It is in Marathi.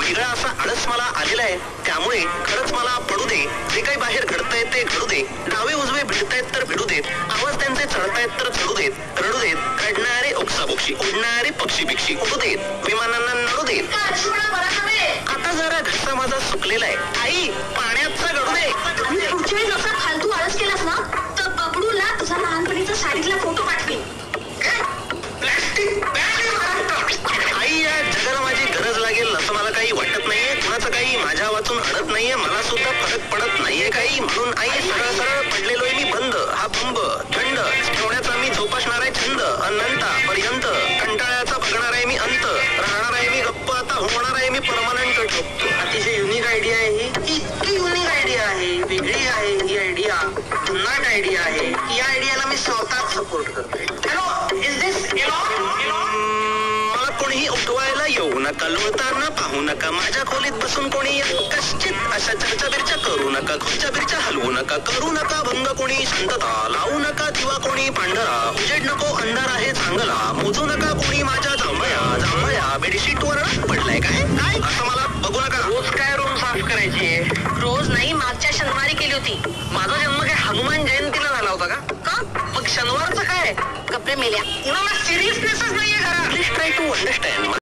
वेगळा असा आळस मला आलेला आहे. त्यामुळे खरंच मला पडू दे. जे काही बाहेर घडतंय ते घडू दे. डावे उजवे भिडतायत तर भिडू देत. आवाज त्यांचे चढतायत तर चढू देत. रडू देत. रडणारे ओक्साबोक्षी, उडणारे पक्षी बिक्षी उडू देत. विमानांना नडू देत. आता जरा घसा माझा सुकलेला आहे. आई पाण्याचा घडू दे. पुढच्या वेळेस असा फालतू आळस केलास ना तर बबडूला तुझा लहानपणीचा शाळेतला फोटो पाठवीन. प्लास्टिक आई, या जगाला माझी गरज लागेल असं मला काही वाटत नाहीये. कुणाचं काही माझ्या वाचून अडत नाहीये. मला सुद्धा फरक पडत नाहीये काही. म्हणून आई सरळ सरळ पडलेलोय मी बंद. हा बंब थंड ठेवण्याचा मी जोपासणार आहे छंद. अनंता पर्यंत कंटाळ्याचा बघणार आहे मी अंत. राहणार आहे मी गप्प आता होणार आहे मी परमनंट ठोकतो. अतिशय युनिक आयडिया आहे ही. इतकी युनिक आयडिया आहे, वेगळी आहे ही आयडिया, जुनाट आयडिया आहे. या आयडियाला मी स्वतःच सपोर्ट करतोय. हॅलो, इज दिस मला कोणीही उठवायला येऊ नका. लोळताना पाहू नका. माझ्या खोलीत बसून कोणी कश्चित अशा चर्चा बिर्चा करू नका. खुर्च्या बिर्च्या हलवू नका. करू नका भंग कोणी शांतता. लावू नका दिवा कोणी पांढरा. उजेड नको अंधार आहे चांगला. मोजू नका कोणी माझ्या जांभया जांभया. बेडशीट वर पडलाय काय काय असं मला बघू नका. रोज काय रूम साफ करायची? रोज नाही, मागच्या शनिवारी केली होती. माझा जन्म काय हनुमान जयंतीला झाला होता का? मग शनिवारचं काय? कपडे मेल्या. कुणाला सिरियसनेसच नाहीये घरात. Please try to understand.